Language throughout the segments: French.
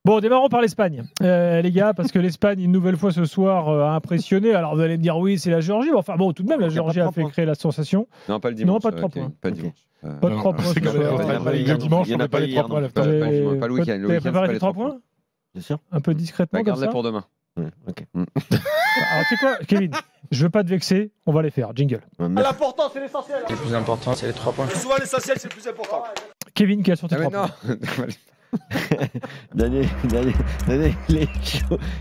Bon, démarrons par l'Espagne, les gars, parce que l'Espagne, une nouvelle fois ce soir, a impressionné. Alors, vous allez me dire, oui, c'est la Géorgie. Bon, enfin, bon, tout de même, la Géorgie a fait créer la sensation. Non, pas le dimanche. Non, pas de 3 points. Pas le dimanche. Pas de 3 points. Le dimanche, on n'a pas les 3 points. Pas le week-end. Tu avais préparé les 3 points? Bien sûr. Un peu discrètement, comme Garde-la ça. pour demain. Ok. Alors, tu sais quoi, Kevin? Je veux pas te vexer, on va les faire. Jingle. L'important, c'est l'essentiel. Le plus important, c'est les 3 points. Souvent, l'essentiel, c'est le plus important. Kevin qui a sorti 3 non. points. Daniel,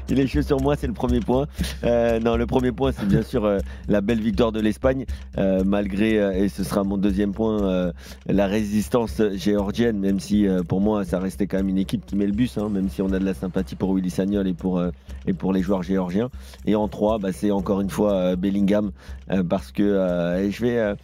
il est chaud sur moi, c'est le premier point. Non, le premier point, c'est bien sûr la belle victoire de l'Espagne, malgré, et ce sera mon deuxième point, la résistance géorgienne, même si pour moi, ça restait quand même une équipe qui met le bus, hein, même si on a de la sympathie pour Willy Sagnol et pour les joueurs géorgiens. Et en 3, c'est encore une fois Bellingham, parce que je vais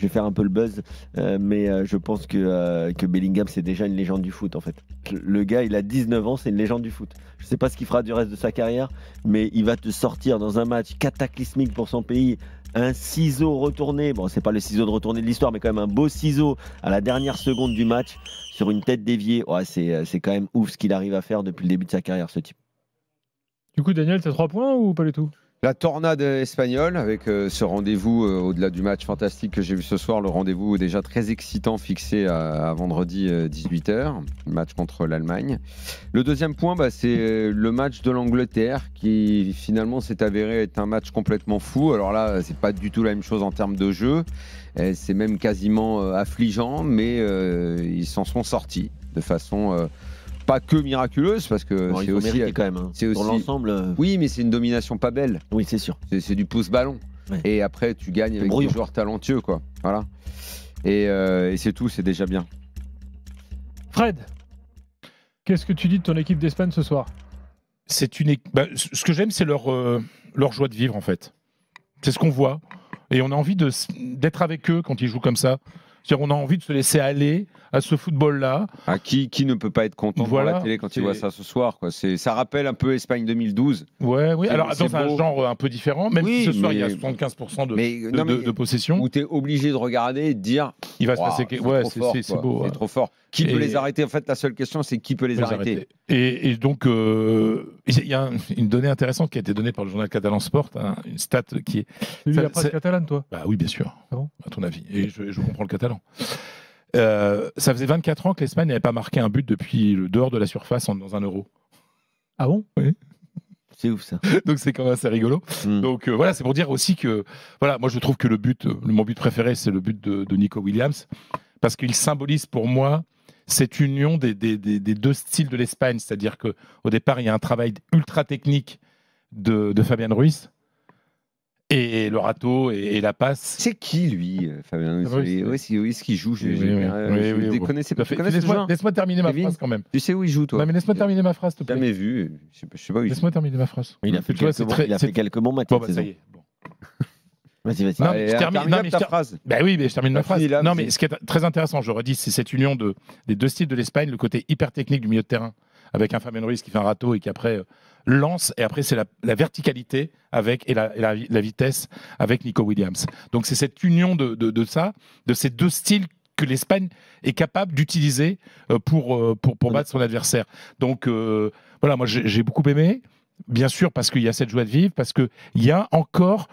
faire un peu le buzz, mais je pense que Bellingham, c'est déjà une légende du foot, en fait. Le gars, il a 19 ans, c'est une légende du foot. Je ne sais pas ce qu'il fera du reste de sa carrière, mais il va te sortir dans un match cataclysmique pour son pays un ciseau retourné. Bon, c'est pas le ciseau de retourné de l'histoire, mais quand même un beau ciseau à la dernière seconde du match sur une tête déviée. Ouais, c'est quand même ouf ce qu'il arrive à faire depuis le début de sa carrière, ce type. Du coup, Daniel, t'as 3 points ou pas du tout? La tornade espagnole avec ce rendez-vous au-delà du match fantastique que j'ai vu ce soir, le rendez-vous déjà très excitant fixé à vendredi 18h, match contre l'Allemagne. Le deuxième point, c'est le match de l'Angleterre qui finalement s'est avéré être un match complètement fou. Alors là, c'est pas du tout la même chose en termes de jeu, c'est même quasiment affligeant, mais ils s'en sont sortis de façon... pas que miraculeuse, parce que c'est aussi quand même. Hein. C'est pour aussi... l'ensemble. Oui, mais c'est une domination pas belle. Oui, c'est sûr. C'est du pouce-ballon. Ouais. Et après, tu gagnes avec des joueurs talentueux, quoi. Voilà. Et c'est tout, c'est déjà bien. Fred, qu'est-ce que tu dis de ton équipe d'Espagne ce soir? C'est une... ce que j'aime, c'est leur joie de vivre, en fait. C'est ce qu'on voit. Et on a envie d'être avec eux quand ils jouent comme ça. C'est-à-dire, on a envie de se laisser aller à ce football-là. Qui ne peut pas être content devant la télé quand il voit ça ce soir, quoi. Ça rappelle un peu Espagne 2012. Ouais, oui. Alors, dans un genre un peu différent, même si ce soir, il y a 75% de possession. Où tu es obligé de regarder et de dire... Il va se passer... Ouais, c'est beau. C'est trop fort. Qui peut les arrêter? En fait, la seule question, c'est qui peut les arrêter. Et donc, il y a une donnée intéressante qui a été donnée par le journal catalan Sport, hein, une stat qui est... Tu lis la presse catalane, toi? Bah oui, bien sûr, ah bon, à ton avis. Et je comprends le catalan. Ça faisait 24 ans que l'Espagne n'avait pas marqué un but depuis le dehors de la surface dans un euro. Ah bon? Oui. C'est ouf ça. Donc c'est quand même assez rigolo. Donc voilà, c'est pour dire aussi que voilà, moi je trouve que mon but préféré, c'est le but de Nico Williams, parce qu'il symbolise pour moi cette union des deux styles de l'Espagne, c'est-à-dire qu'au départ il y a un travail ultra technique de Fabian Ruiz. Et le râteau et la passe. C'est qui, lui, Fabien Ruiz? Où est-ce qu'il joue? Je ne connaissais pas. Laisse-moi terminer ma phrase quand même. Tu sais où il joue, toi? Non, mais laisse-moi terminer ma phrase, s'il te plaît. Jamais vu. Je sais pas où il joue. Laisse-moi terminer ma phrase. Il a fait quelques bons matchs. Bon, ça y est. Vas-y. Non, mais je termine ta phrase. Bah oui, mais je termine ma phrase. Non, mais ce qui est très intéressant, je redis, c'est cette union des deux styles de l'Espagne, le côté hyper technique du milieu de terrain, avec un Fabian Ruiz qui fait un râteau et qui après lance, et après c'est la verticalité et la vitesse avec Nico Williams. Donc c'est cette union de ces deux styles que l'Espagne est capable d'utiliser pour battre son adversaire. Donc voilà, moi j'ai beaucoup aimé, bien sûr, parce qu'il y a cette joie de vivre, parce qu'il y a encore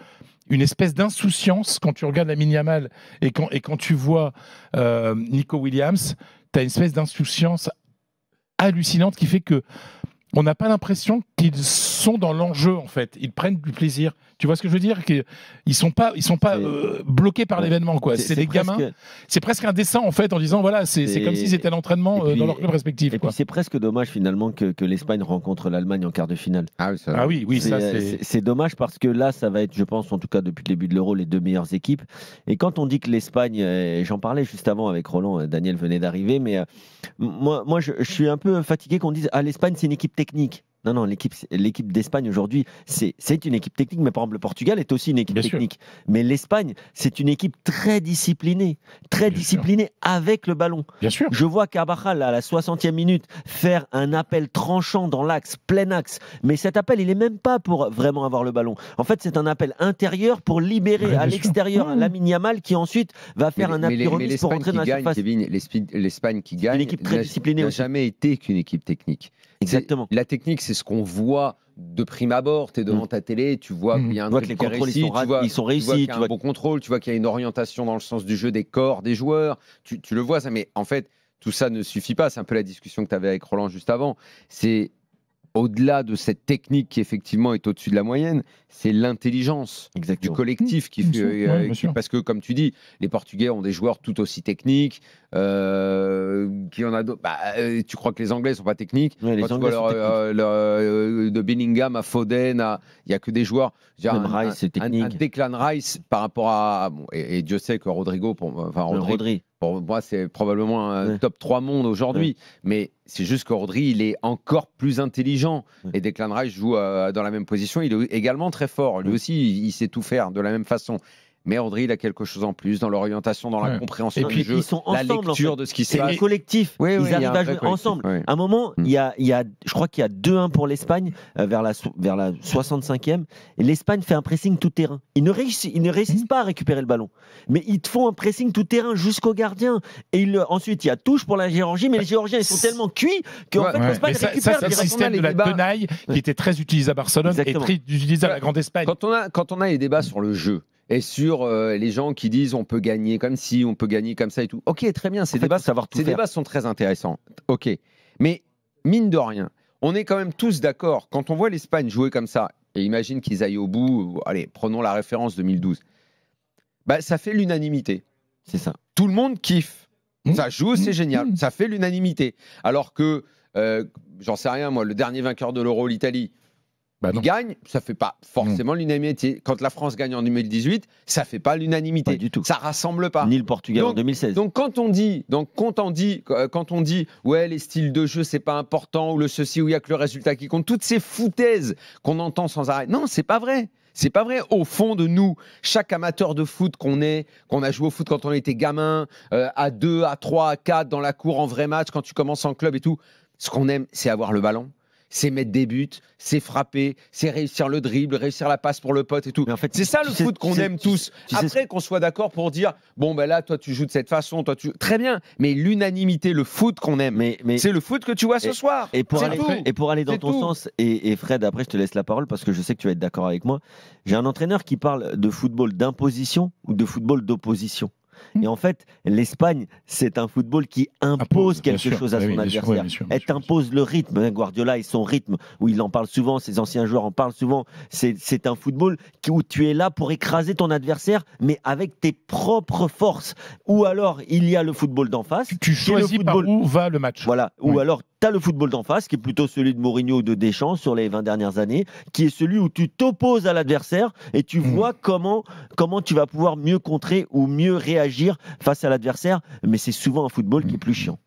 une espèce d'insouciance quand tu regardes Lamine Yamal et quand tu vois Nico Williams, tu as une espèce d'insouciance hallucinante qui fait que on n'a pas l'impression qu'ils sont dans l'enjeu, en fait. Ils prennent du plaisir. Tu vois ce que je veux dire? Ils sont pas bloqués par l'événement, quoi. C'est des gamins. C'est presque indécent, en fait, en disant, voilà, c'est comme s'ils étaient à l'entraînement dans leur club respectif. Et puis c'est presque dommage, finalement, que l'Espagne rencontre l'Allemagne en quart de finale. Oui, c'est dommage parce que là, ça va être, je pense, en tout cas depuis le début de l'Euro, les deux meilleures équipes. Et quand on dit que l'Espagne, j'en parlais juste avant avec Roland, Daniel venait d'arriver, mais moi je suis un peu fatigué qu'on dise, l'Espagne, c'est une équipe technique. Non, l'équipe d'Espagne aujourd'hui, c'est une équipe technique, mais par exemple le Portugal est aussi une équipe technique. Mais l'Espagne, c'est une équipe très disciplinée avec le ballon. Bien sûr. Je vois Carvajal à la 60e minute faire un appel tranchant dans l'axe, plein axe. Mais cet appel, il n'est même pas pour vraiment avoir le ballon. En fait, c'est un appel intérieur pour libérer à l'extérieur un Lamine Yamal qui ensuite va faire un appui remise pour rentrer dans la surface. L'Espagne qui gagne une équipe très disciplinée n'a jamais été qu'une équipe technique. Exactement. La technique, c'est ce qu'on voit de prime abord. Tu es devant ta télé, tu vois qu'il y a un que les contrôles réussi, ils sont réussis. Tu vois qu'il y a un bon contrôle, tu vois qu'il y a une orientation dans le sens du jeu des corps des joueurs. Tu le vois, ça. Mais en fait, tout ça ne suffit pas. C'est un peu la discussion que tu avais avec Roland juste avant. C'est au-delà de cette technique qui effectivement est au-dessus de la moyenne, c'est l'intelligence du collectif qui fait. Parce que comme tu dis, les Portugais ont des joueurs tout aussi techniques. Qui en a d'autres. Tu crois que les Anglais sont pas techniques? Les Quand Anglais tu vois de Bellingham à Foden, il y a que des joueurs. Rice, c'est technique. Un Declan Rice par rapport à et Dieu sait que Rodrigo, Rodri. Pour moi, c'est probablement un top 3 monde aujourd'hui. Mais c'est juste que Rodri, il est encore plus intelligent. Et Declan Rice joue dans la même position. Il est également très fort. Lui aussi, il sait tout faire de la même façon. Mais Rodri, il a quelque chose en plus dans l'orientation, dans la compréhension du jeu, ils sont ensemble, la lecture de ce qui se passe. C'est un collectif. Ils arrivent à jouer ensemble. À un moment, je crois qu'il y a 2-1 pour l'Espagne vers la 65e. Et l'Espagne fait un pressing tout terrain. Ils ne réussissent pas à récupérer le ballon. Mais ils te font un pressing tout terrain jusqu'au gardien. Et ensuite, il y a touche pour la Géorgie. Mais les Géorgiens, ils sont tellement cuits qu'en fait, l'Espagne récupère. C'est le système de la tenaille qui était très utilisé à Barcelone et très utilisé à la Grande Espagne. Quand on a les débats sur le jeu, et sur les gens qui disent on peut gagner comme ci, on peut gagner comme ça et tout. Ok, très bien, ces débats sont très intéressants. Ok, mais mine de rien, on est quand même tous d'accord. Quand on voit l'Espagne jouer comme ça, et imagine qu'ils aillent au bout, allez, prenons la référence 2012, ça fait l'unanimité. C'est ça. Tout le monde kiffe. Ça joue, c'est génial. Ça fait l'unanimité. Alors que, j'en sais rien, moi, le dernier vainqueur de l'Euro, l'Italie, il gagne, ça fait pas forcément l'unanimité. Quand la France gagne en 2018, ça fait pas l'unanimité. Pas du tout. Ça rassemble pas. Ni le Portugal en 2016. Donc quand on dit, ouais, les styles de jeu c'est pas important ou le ceci où il y a que le résultat qui compte, toutes ces foutaises qu'on entend sans arrêt. Non, c'est pas vrai. C'est pas vrai. Au fond de nous, chaque amateur de foot qu'on a joué au foot quand on était gamin, à 2, à 3, à 4 dans la cour en vrai match, quand tu commences en club et tout, ce qu'on aime, c'est avoir le ballon. C'est mettre des buts, c'est frapper, c'est réussir le dribble, réussir la passe pour le pote et tout. Mais en fait, c'est ça le foot qu'on aime tous. Après qu'on soit d'accord pour dire, bon ben là, toi tu joues de cette façon, toi tu... Très bien, mais l'unanimité, le foot qu'on aime, c'est le foot que tu vois ce soir. Et pour aller dans ton sens, et Fred, après je te laisse la parole parce que je sais que tu vas être d'accord avec moi, j'ai un entraîneur qui parle de football d'imposition ou de football d'opposition. Et en fait, l'Espagne, c'est un football qui impose quelque chose à son adversaire. Elle t'impose le rythme. Guardiola et son rythme, où il en parle souvent, ses anciens joueurs en parlent souvent. C'est un football où tu es là pour écraser ton adversaire, mais avec tes propres forces. Ou alors, il y a le football d'en face. Tu choisis par où va le match. Voilà. Ou alors, tu as le football d'en face, qui est plutôt celui de Mourinho ou de Deschamps sur les 20 dernières années, qui est celui où tu t'opposes à l'adversaire et tu vois comment tu vas pouvoir mieux contrer ou mieux réagir face à l'adversaire. Mais c'est souvent un football qui est plus chiant.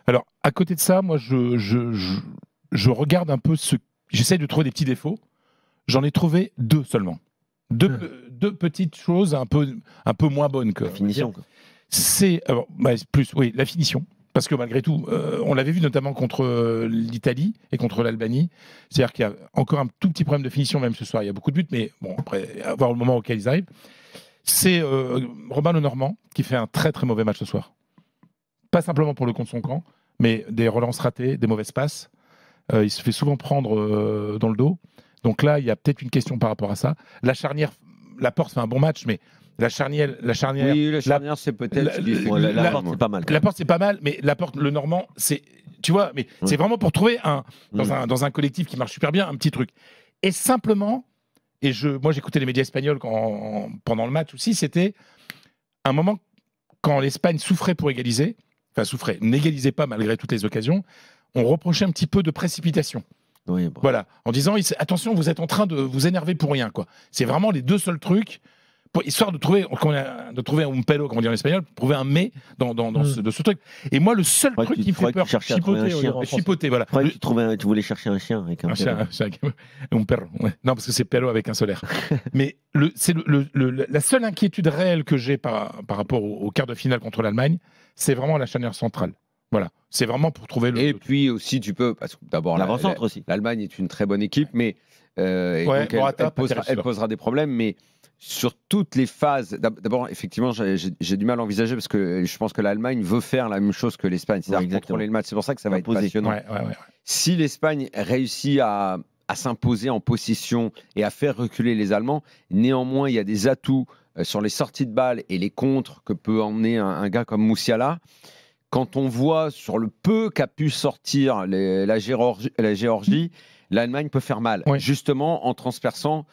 Alors, à côté de ça, moi, je regarde un peu j'essaie de trouver des petits défauts. J'en ai trouvé 2 seulement. Deux petites choses un peu moins bonnes que... La finition. C'est... la finition. Parce que malgré tout, on l'avait vu notamment contre l'Italie et contre l'Albanie. C'est-à-dire qu'il y a encore un tout petit problème de finition, même ce soir. Il y a beaucoup de buts, mais bon, après, à voir le moment auquel ils arrivent. C'est Robin Lenormand qui fait un très très mauvais match ce soir. Pas simplement pour le compte de son camp, mais des relances ratées, des mauvaises passes. Il se fait souvent prendre dans le dos. Donc là, il y a peut-être une question par rapport à ça. La charnière, Laporte fait un bon match, mais la charnière. Oui, la charnière, c'est peut-être. Laporte, c'est pas mal. Laporte, c'est pas mal, mais Laporte, le Normand, c'est. Tu vois, mais c'est vraiment pour trouver dans un collectif qui marche super bien, un petit truc. Et simplement, moi j'écoutais les médias espagnols pendant le match aussi, c'était un moment quand l'Espagne souffrait pour égaliser, n'égalisait pas malgré toutes les occasions, on reprochait un petit peu de précipitation. Oui, bon. Voilà, en disant attention, vous êtes en train de vous énerver pour rien, quoi. C'est vraiment les 2 seuls trucs. Histoire de trouver un pelo, comme on dit en espagnol, trouver un mais dans ce truc. Et moi, le seul truc qui me fait peur, chipoter, voilà. Tu voulais chercher un chien avec un perro. Ouais. Non, parce que c'est pelo avec un solaire. Mais c'est la seule inquiétude réelle que j'ai par rapport au quart de finale contre l'Allemagne, c'est vraiment la charnière centrale. Voilà, c'est vraiment pour trouver Et puis aussi, tu peux, parce que d'abord, l'avant-centre aussi. L'Allemagne est une très bonne équipe, mais elle posera des problèmes, mais sur toutes les phases. D'abord, effectivement, j'ai du mal à envisager parce que je pense que l'Allemagne veut faire la même chose que l'Espagne, c'est-à-dire contrôler le match. C'est pour ça que ça va être passionnant. Si l'Espagne réussit à s'imposer en possession et à faire reculer les Allemands, néanmoins, il y a des atouts sur les sorties de balles et les contres que peut emmener un gars comme Musiala. Quand on voit sur le peu qu'a pu sortir la Géorgie, l'Allemagne peut faire mal, justement en transperçant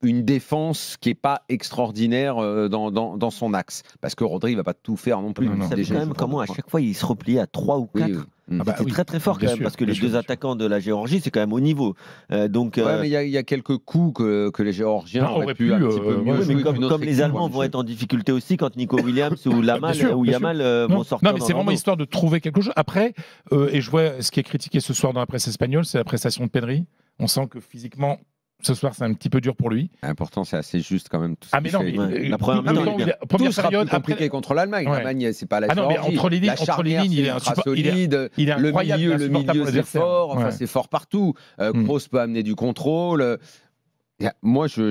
une défense qui n'est pas extraordinaire dans son axe. Parce que Rodri ne va pas tout faire non plus. Ça fait quand même comment à chaque fois il se repliait à 3 ou 4. C'est très très fort quand même, parce que les deux attaquants de la Géorgie, c'est quand même au niveau. Mais il y a quelques coups que les Géorgiens auraient pu un petit peu mieux jouer. Comme les Allemands vont être en difficulté aussi quand Nico Williams ou Yamal vont sortir. Non, mais c'est vraiment histoire de trouver quelque chose. Après, et je vois ce qui est critiqué ce soir dans la presse espagnole, c'est la prestation de Pedri. On sent que physiquement, ce soir, c'est un petit peu dur pour lui. Pourtant, c'est assez juste quand même. Mais non, la première période compliquée contre l'Allemagne. L'Allemagne, c'est pas la Géorgie. Entre les lignes, il est solide. Le milieu, c'est fort. Enfin, c'est fort partout. Kroos peut amener du contrôle. Moi, je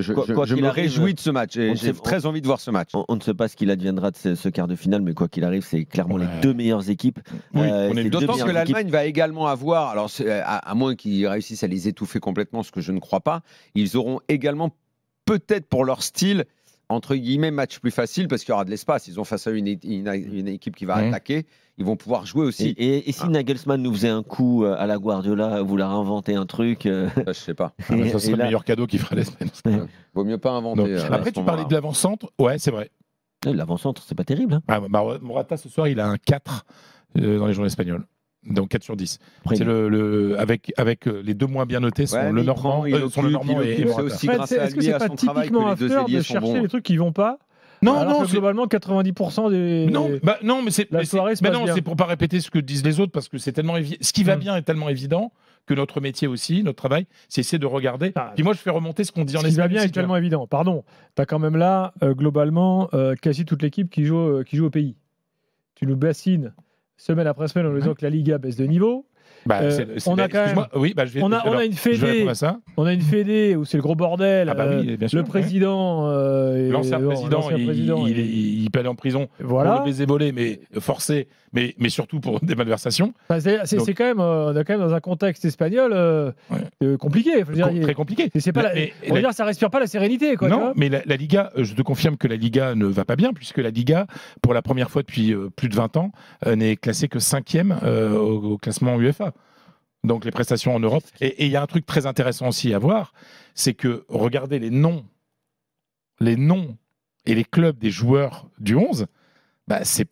me réjouis de ce match. J'ai très envie de voir ce match. On ne sait pas ce qu'il adviendra de ce quart de finale, mais quoi qu'il arrive, c'est clairement les deux meilleures équipes. D'autant que l'Allemagne va également avoir, alors à moins qu'ils réussissent à les étouffer complètement, ce que je ne crois pas, ils auront également peut-être pour leur style, entre guillemets, match plus facile parce qu'il y aura de l'espace. Ils ont face à une équipe qui va attaquer. Ils vont pouvoir jouer aussi. Et si Nagelsmann nous faisait un coup à la Guardiola, vouloir inventer un truc je sais pas. Ça serait le meilleur cadeau qu'il ferait l'Espagne. Vaut mieux pas inventer. Après, tu parlais de l'avant-centre. Ouais, c'est vrai. L'avant-centre, c'est pas terrible. Morata, ce soir, il a un 4 dans les journées espagnoles. Donc 4 sur 10. C'est avec les deux moins bien notés sont le Normand et c'est aussi grâce à lui à son travail que les deux ailiers sont bons. Les trucs qui vont pas. Non, globalement 90% des. Non, mais c'est pour pas répéter ce que disent les autres parce que c'est tellement évident. Ce qui va bien est tellement évident que notre métier aussi, notre travail, c'est essayer de regarder. Puis moi, je fais remonter ce qu'on dit en Espagne. Ce qui va bien est tellement évident. Pardon, t'as quand même là globalement quasi toute l'équipe qui joue au pays. Tu nous bassines semaine après semaine en disant que la Liga baisse de niveau. On a quand même. On a une fédé. On a une fédé où c'est le gros bordel. Le président, l'ancien président, il peut aller en prison pour le baiser volé, mais forcé, mais surtout pour des malversations. C'est quand même, on est quand même dans un contexte espagnol compliqué. Très compliqué. On va dire, ça respire pas la sérénité. Non, mais la Liga, je te confirme que la Liga ne va pas bien puisque la Liga, pour la première fois depuis plus de 20 ans, n'est classée que 5e au classement UEFA. Donc les prestations en Europe. Et il y a un truc très intéressant aussi à voir, c'est que regardez les noms et les clubs des joueurs du 11, c'est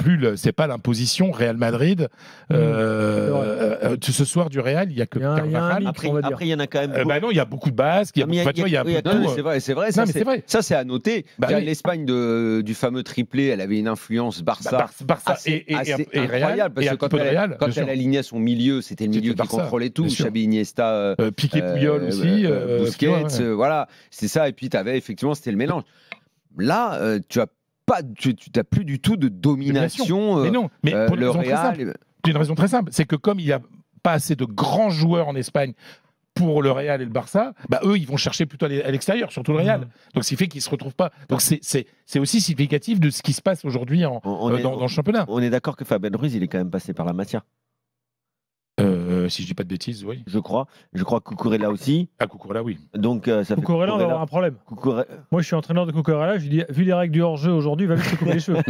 pas l'imposition Real Madrid. Ce soir du Real, il y a que Carvajal. Après, il y en a quand même. Non, il y a beaucoup de Basques. Il y a c'est vrai. Ça, c'est à noter. L'Espagne du fameux triplé, elle avait une influence Barça et incroyable parce que quand elle alignait son milieu, c'était le milieu qui contrôlait tout. Xavi, Iniesta, Piqué, Puyol aussi, Busquets, voilà, c'est ça. Et puis t'avais effectivement, c'était le mélange. Là, tu n'as plus du tout de domination. Mais pour le Real. Une raison très simple, c'est que comme il n'y a pas assez de grands joueurs en Espagne pour le Real et le Barça, eux, ils vont chercher plutôt à l'extérieur, surtout le Real. Donc, ce qui fait qu'ils ne se retrouvent pas. Donc, c'est aussi significatif de ce qui se passe aujourd'hui dans le championnat. On est d'accord que Fabien Ruiz, il est quand même passé par la matière. Si je dis pas de bêtises, oui. Je crois Cucurella aussi. Cucurella, oui. Donc ça Cucurella, on va avoir un problème. Moi, je suis entraîneur de Cucurella. Je lui dis, vu les règles du hors-jeu aujourd'hui, il va vite se couper les cheveux.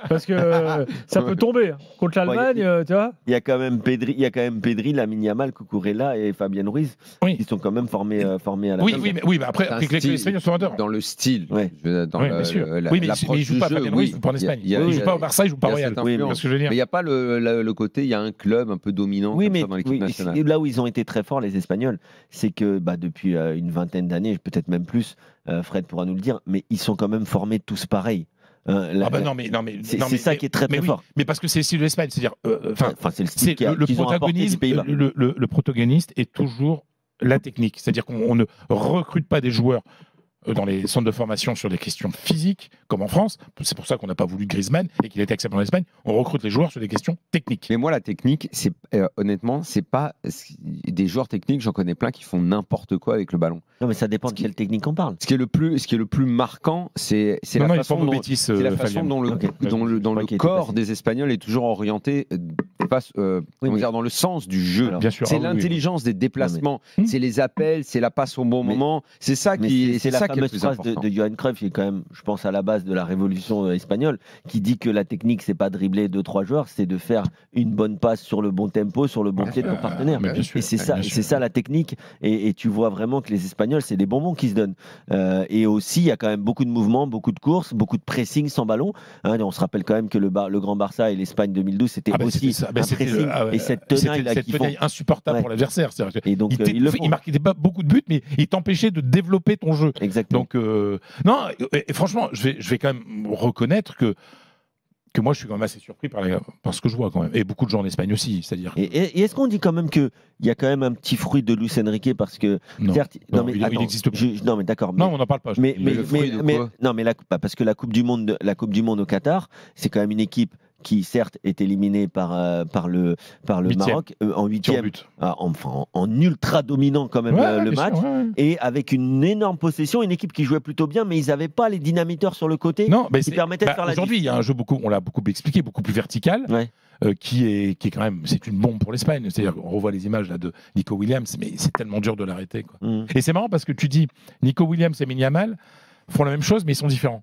Parce que ça peut tomber contre l'Allemagne, tu vois. Il y a quand même Pedri, Lamine Yamal, Cucurella et Fabien Ruiz qui sont quand même formés à la. Oui, mais après les Espagnols sont amateurs. Dans le style. Oui, bien sûr. Mais il joue pas Fabien Ruiz, il joue pas en Espagne. Il joue pas au Barça, il joue pas au Real. Mais il n'y a pas le côté, il y a un club un peu dominant dans l'équipe nationale. Là où ils ont été très forts, les Espagnols, c'est que depuis une vingtaine d'années, peut-être même plus, Fred pourra nous le dire, mais ils sont quand même formés tous pareils. C'est ça qui est très fort. Mais parce que c'est le style de l'Espagne, c'est-à-dire, c'est le style le protagoniste est toujours la technique, c'est-à-dire qu'on ne recrute pas des joueurs dans les centres de formation sur des questions physiques, comme en France. C'est pour ça qu'on n'a pas voulu Griezmann et qu'il a été accepté en Espagne. On recrute les joueurs sur des questions techniques. Mais moi, la technique, honnêtement, c'est pas des joueurs techniques. J'en connais plein qui font n'importe quoi avec le ballon. Non, mais ça dépend de quelle technique on parle. Ce qui est le plus marquant, c'est la façon dont le corps des Espagnols est toujours orienté dans le sens du jeu. C'est l'intelligence des déplacements, c'est les appels, c'est la passe au bon moment. C'est ça qui est la fameuse phrase de Johan Cruyff, qui est quand même, je pense, à la base de la révolution espagnole, qui dit que la technique, c'est pas dribbler 2-3 joueurs, c'est de faire une bonne passe sur le bon tempo, sur le bon pied de ton partenaire. Et c'est ça la technique. Et tu vois vraiment que les Espagnols, c'est des bonbons qui se donnent. Et aussi, il y a quand même beaucoup de mouvements, beaucoup de courses, beaucoup de pressing sans ballon. On se rappelle quand même que le Grand Barça et l'Espagne 2012, c'était aussi un pressing. Et cette tenaille insupportable pour l'adversaire. Et donc, il marquait pas beaucoup de buts, mais il t'empêchait de développer ton jeu. Exactement. Donc, non, et franchement, je vais quand même reconnaître que moi, je suis quand même assez surpris par ce que je vois quand même. Et beaucoup de gens en Espagne aussi. C'est-à-dire. Et est-ce qu'on dit quand même qu'il y a quand même un petit fruit de Luis Enrique parce que. Non, il n'existe pas. Non, mais d'accord. Non, on n'en parle pas. Parce que la Coupe du Monde au Qatar, c'est quand même une équipe qui certes est éliminé par le Maroc en 8e, en ultra dominant quand même le match, et avec une énorme possession, une équipe qui jouait plutôt bien, mais ils n'avaient pas les dynamiteurs sur le côté qui permettaient de faire la différence. Aujourd'hui, il y a un jeu on l'a beaucoup expliqué, beaucoup plus vertical. Qui est quand même, c'est une bombe pour l'Espagne. C'est-à-dire qu'on revoit les images là de Nico Williams, mais c'est tellement dur de l'arrêter. Et c'est marrant parce que tu dis Nico Williams et Lamine Yamal font la même chose, mais ils sont différents.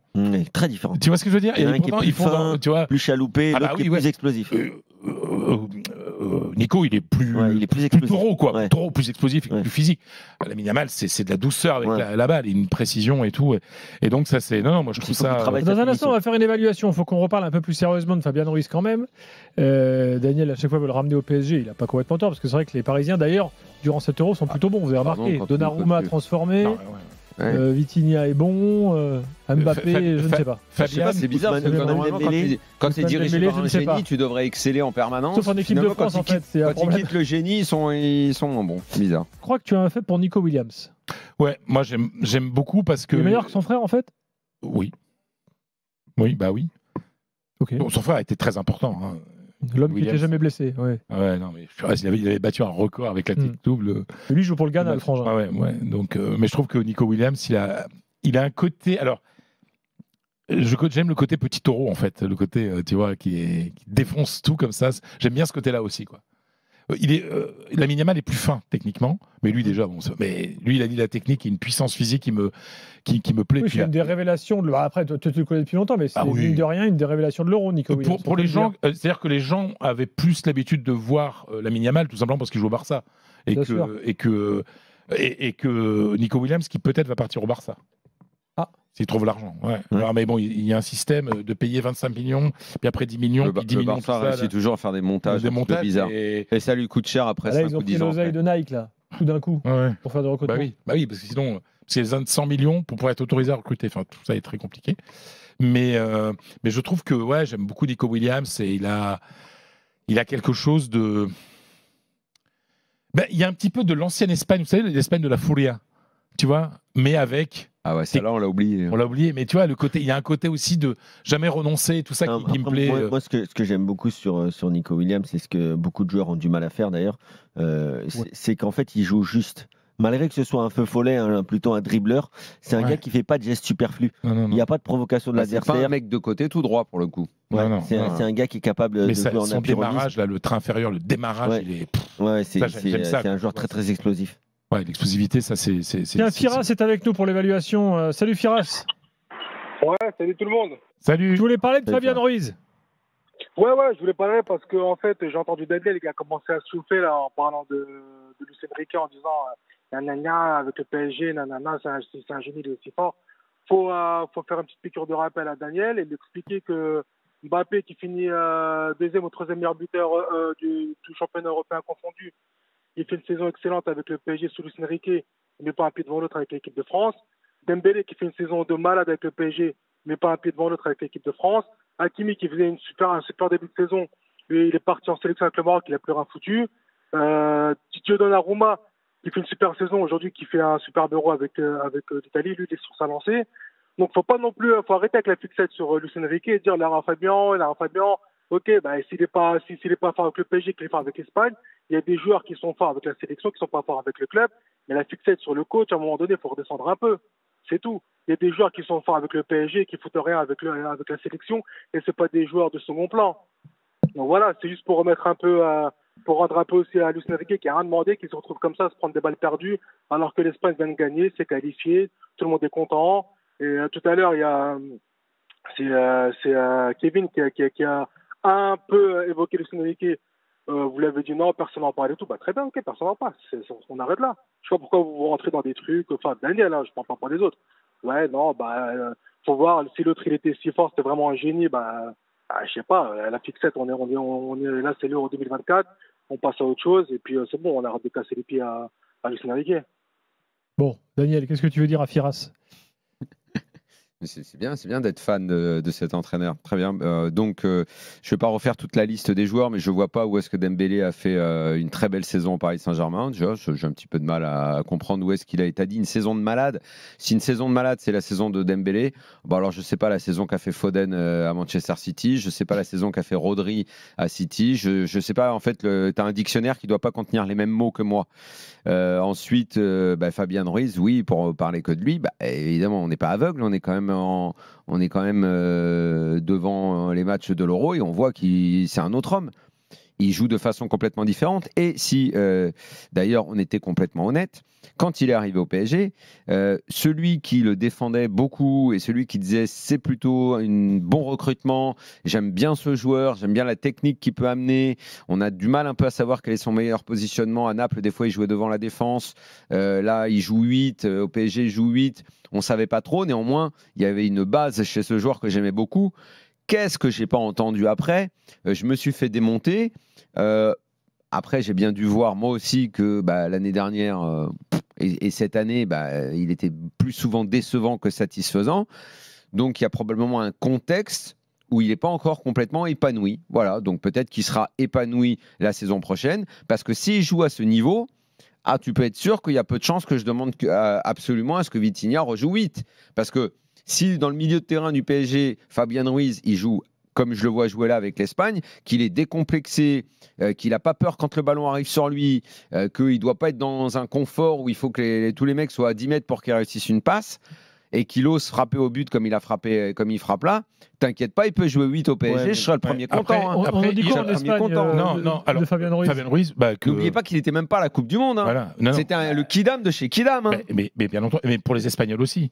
Très différents. Tu vois ce que je veux dire? Il y en a un qui est plus fin, plus chaloupé, l'autre qui est plus explosif. Nico, il est plus taureau, quoi. Taureau, plus explosif, plus physique. Lamine Yamal, c'est de la douceur avec la balle, une précision et tout. Et donc, ça, c'est. Non, moi, je trouve ça. Dans un instant, on va faire une évaluation. Il faut qu'on reparle un peu plus sérieusement de Fabian Ruiz quand même. Daniel, à chaque fois, veut le ramener au PSG. Il n'a pas complètement tort, parce que c'est vrai que les Parisiens, d'ailleurs, durant cet Euro, sont plutôt bons. Vous avez remarqué. Donnarumma transformé. Vitinha est bon, Mbappé, je ne sais pas. Fabien, c'est bizarre parce que normalement, quand tu es dirigé par un génie, tu devrais exceller en permanence. Sauf en équipe de France, en fait. Quand ils quittent le génie, ils sont moins bons. C'est bizarre. Je crois que tu as un fait pour Nico Williams. Ouais, moi j'aime beaucoup parce que. Il est meilleur que son frère, en fait? Oui. Oui, bah oui. Okay. Bon, son frère a été très important. L'homme qui n'était jamais blessé. Ouais, non, mais il avait battu un record avec la tête double. Et lui, il joue pour le Ghana, le frangin. Ouais. Donc, mais je trouve que Nico Williams, il a un côté. Alors, j'aime le côté petit taureau, en fait. Le côté, tu vois, qui défonce tout comme ça. J'aime bien ce côté-là aussi, quoi. Lamine Yamal est plus fin techniquement, mais lui déjà, mais lui il a dit la technique et une puissance physique qui me plaît. Oui, c'est une des révélations. Après, tu le connais depuis longtemps, mais c'est mine de rien une des révélations de l'Euro, Nico Williams. Pour les gens, c'est-à-dire que les gens avaient plus l'habitude de voir Lamine Yamal tout simplement parce qu'il joue au Barça et que Nico Williams qui peut-être va partir au Barça. S'il trouve l'argent. Alors, mais bon, il y a un système de payer 25 millions, puis après 10 millions, puis 10 millions. Barça réussit toujours à faire des montages bizarres. Et ça lui coûte cher après 5 ou 10 ans. Ils ont pris l'oseille de Nike, là, tout d'un coup, pour faire des recrutements. Bah oui, parce que sinon, c'est 100 millions pour pouvoir être autorisé à recruter. Enfin, tout ça est très compliqué. Mais je trouve que j'aime beaucoup Nico Williams et il a quelque chose de. Il y a un petit peu de l'ancienne Espagne, vous savez, l'Espagne de la Furia, tu vois, mais avec. Ah ouais, celle-là, on l'a oublié. On l'a oublié, mais tu vois, il y a un côté aussi de jamais renoncer, tout ça qui me plaît. Moi, ce que j'aime beaucoup sur Nico Williams, c'est ce que beaucoup de joueurs ont du mal à faire d'ailleurs, c'est qu'en fait, il joue juste. Malgré que ce soit un feu follet, plutôt un dribbleur, c'est un gars qui fait pas de gestes superflus. Non. Il n'y a pas de provocation de l'adversaire. C'est pas un mec de côté tout droit pour le coup. C'est un gars qui est capable de jouer en son démarrage, là, le train inférieur, le démarrage, il est. C'est un joueur très très explosif. Ouais, l'explosivité, ça c'est. Tiens, Firas est avec nous pour l'évaluation. Salut Firas. Ouais, salut tout le monde. Salut. Je voulais parler de Fabian Ruiz. Ouais, je voulais parler parce que en fait, j'ai entendu Daniel qui a commencé à souffler là en parlant de Luis Enrique en disant nanana avec le PSG, nanana, c'est un génie, il est aussi fort. Faut faire une petite piqûre de rappel à Daniel et lui expliquer que Mbappé qui finit deuxième ou troisième meilleur buteur du championnat européen confondu. Il fait une saison excellente avec le PSG sous Luis Enrique, il met pas un pied devant l'autre avec l'équipe de France. Dembélé qui fait une saison de malade avec le PSG, mais pas un pied devant l'autre avec l'équipe de France. Hakimi qui faisait un super début de saison, lui, il est parti en sélection avec le Maroc, il a plus rien foutu. Didier Donnarumma qui fait une super saison aujourd'hui, qui fait un super euro avec l'Italie, lui il est sur sa lancée. Donc faut arrêter avec la fixette sur Luis Enrique et dire Lara Fabian, ok, s'il est pas fort avec le PSG, qu'il est fort avec l'Espagne, il y a des joueurs qui sont forts avec la sélection, qui sont pas forts avec le club. Mais la fixette sur le coach, à un moment donné, il faut redescendre un peu. C'est tout. Il y a des joueurs qui sont forts avec le PSG, qui foutent rien avec la sélection, et c'est pas des joueurs de second plan. Donc voilà, c'est juste pour remettre un peu, pour rendre un peu aussi à Luis Enrique qui a rien demandé, qui se retrouve comme ça à se prendre des balles perdues, alors que l'Espagne vient de gagner, c'est qualifié, tout le monde est content. Et tout à l'heure, il y a Kevin qui a un peu évoqué Luis Enrique. Vous l'avez dit non, personne n'en parle et tout. Bah très bien, ok, personne n'en parle. On arrête là. Je sais pas pourquoi vous rentrez dans des trucs. Enfin, Daniel, hein, je parle pas des autres. Ouais, non, faut voir si l'autre il était si fort, c'était vraiment un génie. Je sais pas. La fixette, on est là, c'est l'Euro 2024. On passe à autre chose et puis c'est bon, on arrête de casser les pieds à Luis Enrique. Bon, Daniel, qu'est-ce que tu veux dire à Firas? C'est bien d'être fan de cet entraîneur. Très bien. Donc, je ne vais pas refaire toute la liste des joueurs, mais je ne vois pas où est-ce que Dembélé a fait une très belle saison au Paris Saint-Germain. Déjà, j'ai un petit peu de mal à comprendre où est-ce qu'il a été. Dit une saison de malade. Si une saison de malade, c'est la saison de Dembélé, alors je ne sais pas la saison qu'a fait Foden à Manchester City. Je ne sais pas la saison qu'a fait Rodri à City. Je ne sais pas. En fait, tu as un dictionnaire qui ne doit pas contenir les mêmes mots que moi. Ensuite, Fabien Ruiz, oui, pour parler que de lui, évidemment, on n'est pas aveugle, on est quand même devant les matchs de l'Euro et on voit qu'il c'est un autre homme. Il joue de façon complètement différente. Et si, d'ailleurs, on était complètement honnête, quand il est arrivé au PSG, celui qui le défendait beaucoup et celui qui disait c'est plutôt un bon recrutement, j'aime bien ce joueur, j'aime bien la technique qu'il peut amener, on a du mal un peu à savoir quel est son meilleur positionnement. À Naples, des fois, il jouait devant la défense. Là, il joue 8, au PSG, il joue 8. On ne savait pas trop. Néanmoins, il y avait une base chez ce joueur que j'aimais beaucoup. Qu'est-ce que je n'ai pas entendu après ? Je me suis fait démonter. Après, j'ai bien dû voir moi aussi que l'année dernière et cette année, il était plus souvent décevant que satisfaisant. Donc, il y a probablement un contexte où il n'est pas encore complètement épanoui. Voilà, donc peut-être qu'il sera épanoui la saison prochaine. Parce que s'il joue à ce niveau, tu peux être sûr qu'il y a peu de chances que je demande absolument à ce que Vitinha rejoue 8. Parce que si dans le milieu de terrain du PSG, Fabien Ruiz, il joue comme je le vois jouer là avec l'Espagne, qu'il est décomplexé, qu'il n'a pas peur quand le ballon arrive sur lui, qu'il ne doit pas être dans un confort où il faut que tous les mecs soient à 10 mètres pour qu'il réussisse une passe, et qu'il ose frapper au but comme il frappe là, t'inquiète pas, il peut jouer 8 au PSG, je serai le premier content. Après, il sera le premier content de Fabien Ruiz. Fabien Ruiz, n'oubliez pas qu'il n'était même pas à la Coupe du Monde. Hein. Voilà. C'était le Kidam de chez Kidam. Hein. Mais bien entendu, mais pour les Espagnols aussi.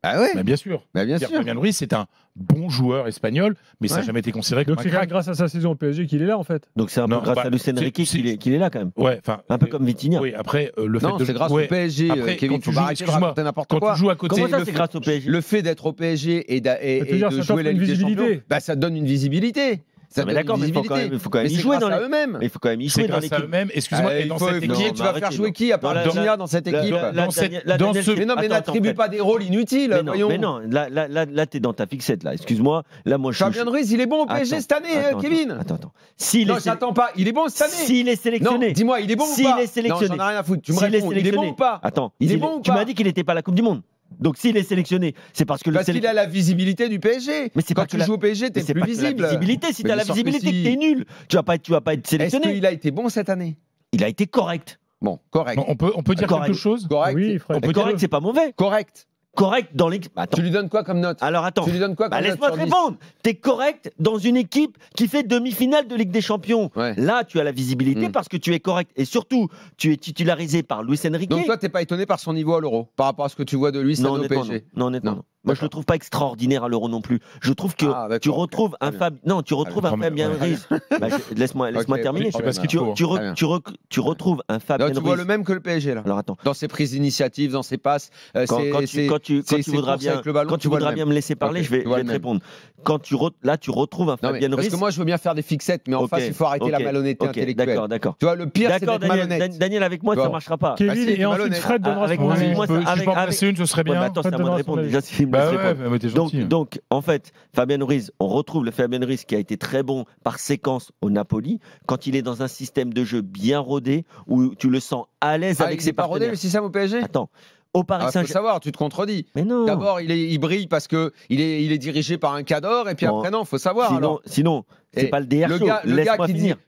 Ah ouais. Bien sûr. Fabien Ruiz, c'est un bon joueur espagnol, mais ça n'a jamais été considéré comme un crack. Donc c'est grâce à sa saison au PSG qu'il est là en fait. Donc c'est un peu grâce à Luis Enrique qu'il est là quand même. Ouais, un peu comme Vitinha. Oui, après le fait c'est grâce au PSG. Après, Kevin, faut arrêter de raconter n'importe quoi. Quand tu joues à côté, comment ça c'est grâce au PSG ? Le fait d'être au PSG et de jouer la Ligue des Champions, ça donne une visibilité. Mais d'accord, mais il faut quand même y jouer dans eux-mêmes. Il faut quand même y jouer dans l'équipe. Excuse-moi, et dans cette équipe, tu vas faire jouer qui à part Vitinha dans cette équipe ? Mais n'attribue pas des rôles inutiles. Mais non, là t'es dans ta fixette là. Excuse-moi, là moi je. Fabien Ruiz, il est bon au PSG cette année, Kevin. Attends. Non, j'attends pas. Il est bon cette année. S'il est sélectionné. Non, dis-moi, il est bon ou pas ? S'il est sélectionné. Non, j'en ai rien à foutre. Tu me réponds. Il est bon ou pas ? Attends, il est bon ou pas ? Tu m'as dit qu'il n'était pas à la Coupe du Monde. Donc s'il est sélectionné, c'est parce que qu'il a la visibilité du PSG. Mais c'est quand tu joues au PSG, t'es plus visible. Si t'as la visibilité, que t'es nul, tu vas pas être sélectionné. Est-ce qu'il a été bon cette année ? Il a été correct. Bon, correct. On peut dire quelque chose ? Correct. Oui, correct, c'est pas mauvais. Correct. Correct dans l'équipe. Tu lui donnes quoi comme note ? Alors attends. Tu lui donnes quoi comme note ? Laisse-moi te répondre. T'es correct dans une équipe qui fait demi-finale de Ligue des Champions. Ouais. Là, tu as la visibilité parce que tu es correct. Et surtout, tu es titularisé par Luis Enrique. Donc toi, t'es pas étonné par son niveau à l'Euro par rapport à ce que tu vois de lui cette année au PSG ? Non, honnêtement, non. Moi, je le trouve pas extraordinaire à l'Euro non plus. Je trouve que tu retrouves un Fabien Ruiz. Laisse-moi terminer. Tu retrouves un Fabien Ruiz. Tu vois le même que le PSG là. Alors attends. Dans ses prises d'initiative, dans ses passes, quand tu voudras bien me laisser parler, je vais te répondre. Là, tu retrouves un Fabien Ruiz. Parce que moi, je veux bien faire des fixettes, mais en face, il faut arrêter la malhonnêteté intellectuelle. D'accord. Tu vois, le pire, c'est d'être malhonnête. Daniel, avec moi, ça marchera pas. Kevin et ensuite Fred donnera son avis. Si je peux en passer une, ce serait bien. Attends, c'est à moi de répondre. Déjà, donc, en fait, Fabien Ruiz, on retrouve le Fabien Ruiz qui a été très bon par séquence au Napoli, quand il est dans un système de jeu bien rodé, où tu le sens à l'aise avec ses partenaires. Il n'est pas rodé le système au PSG ? Attends. Au Paris Saint-Germain. Faut savoir, tu te contredis. Mais non. D'abord, il brille parce que il est dirigé par un cadre, et puis après, non, faut savoir. Sinon, C'est pas le DRCO.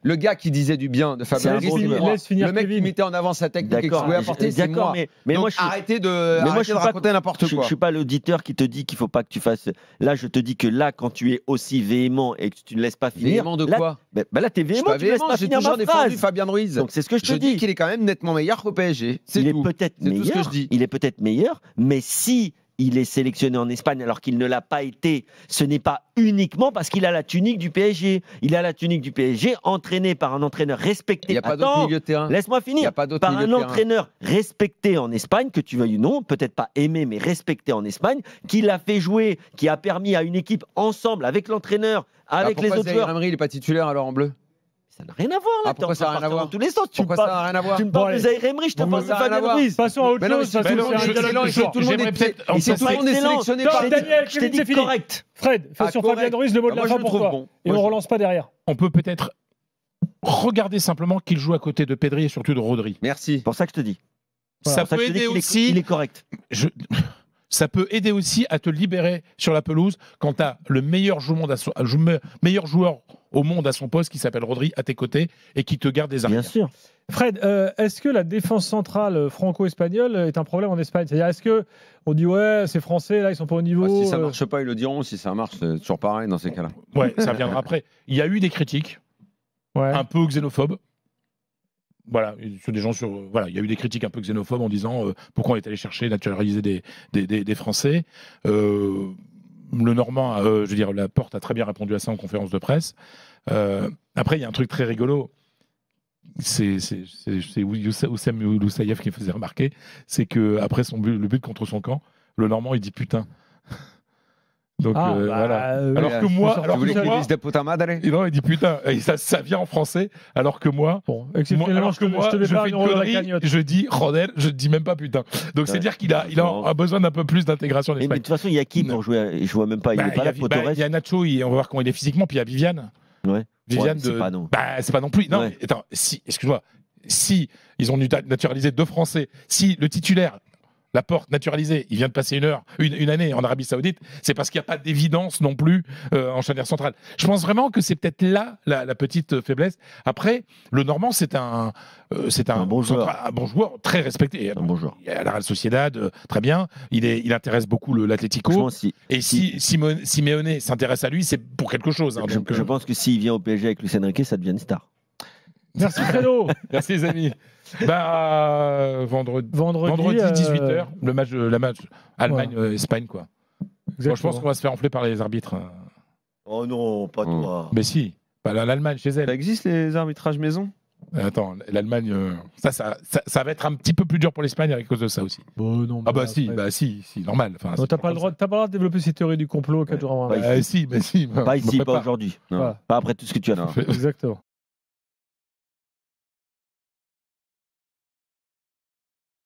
Le gars qui disait du bien de Fabien Ruiz, le mec qui mettait en avant sa technique et qui pouvait apporter, c'est moi. Mais donc arrêtez de raconter n'importe quoi. Je suis pas l'auditeur qui te dit qu'il faut pas que tu fasses. Là, je te dis que là, quand tu es aussi véhément et que tu ne laisses pas finir. Véhément de quoi? Là, t'es véhément. Tu ne laisses pas finir ma phrase. J'ai toujours défendu Fabien Ruiz. Donc c'est ce que je te dis. Je dis qu'il est quand même nettement meilleur qu'au PSG. Il est peut-être meilleur. C'est tout ce que je dis. Il est peut-être meilleur, mais si il est sélectionné en Espagne alors qu'il ne l'a pas été, ce n'est pas uniquement parce qu'il a la tunique du PSG. Il a la tunique du PSG, entraîné par un entraîneur respecté. Il n'y a pas d'autre milieu de terrain. Laisse-moi finir. Par un entraîneur respecté en Espagne, que tu veuilles ou non, peut-être pas aimé, mais respecté en Espagne, qui l'a fait jouer, qui a permis à une équipe ensemble, avec l'entraîneur, avec les autres joueurs. Emery, il n'est pas titulaire alors en bleu? Ça n'a rien à voir là. Pourquoi ça n'a rien à voir dans tous les sens. Pourquoi ça n'a rien à voir? Tu me parles de Zaïre Emery, je te parle de Fabien Ruiz. Passons à autre chose. Tout le monde est sélectionné par Daniel. Je t'ai dit correct. Fred, fais sur Fabien Ruiz le mot de la fin pour toi. Et on relance pas derrière. On peut peut-être regarder simplement qu'il joue à côté de Pedri et surtout de Rodri. Merci. C'est pour ça que je te dis. Ça peut aider aussi. Il est correct. Ça peut aider aussi à te libérer sur la pelouse quand tu as le meilleur joueur au monde à son poste qui s'appelle Rodri à tes côtés et qui te garde des arrières. Bien sûr. Fred, est-ce que la défense centrale franco-espagnole est un problème en Espagne? C'est-à-dire, est-ce qu'on dit ouais, c'est français, là, ils sont pas au niveau? Si ça marche pas, ils le diront. Si ça marche, c'est toujours pareil dans ces cas-là. Ouais, ça viendra après. Il y a eu des critiques un peu xénophobes. Voilà, sur des gens il y a eu des critiques un peu xénophobes en disant pourquoi on est allé chercher naturaliser des Français. Le Normand, Laporte a très bien répondu à ça en conférence de presse. Après, il y a un truc très rigolo. C'est Oussem Loussaïev qui me faisait remarquer, c'est que après le but contre son camp, le Normand il dit putain. Donc voilà. Alors que moi, il dit putain, et ça vient en français, alors que moi, je dis Rodel, je dis même pas putain. Donc c'est dire qu'il a besoin d'un peu plus d'intégration. Mais de toute façon, il y a qui pour jouer? Je vois même pas. Il est pas là. Il y a Nacho, on va voir comment il est physiquement, puis il y a Viviane. Ouais. Viviane c'est pas non. C'est pas non plus. Non, mais, attends, excuse-moi. Si ils ont naturalisé 2 Français, si le titulaire Laporte naturalisé, il vient de passer une année en Arabie Saoudite, c'est parce qu'il n'y a pas d'évidence non plus en charnière centrale. Je pense vraiment que c'est peut-être là la petite faiblesse. Après, le Normand, c'est un bon joueur. Un bon joueur, très respecté. Un bon joueur. À la Real Sociedad, très bien. Il intéresse beaucoup l'Atlético. Et si Simeone s'intéresse à lui, c'est pour quelque chose. Hein, je pense que s'il vient au PSG avec Luis Enrique, ça devient une star. Merci Fredo. Merci les amis. Vendredi 18h, la match Allemagne-Espagne quoi. Bon, je pense qu'on va se faire enfler par les arbitres. Oh non, pas toi. Mais si, l'Allemagne chez elle. Ça existe les arbitrages maison? Attends, l'Allemagne, ça va être un petit peu plus dur pour l'Espagne à cause de ça aussi. Non, si, normal. T'as pas le droit de développer ces théories du complot 4 jours avant. Pas ici, pas aujourd'hui. Pas après tout ce que tu as fait. Exactement.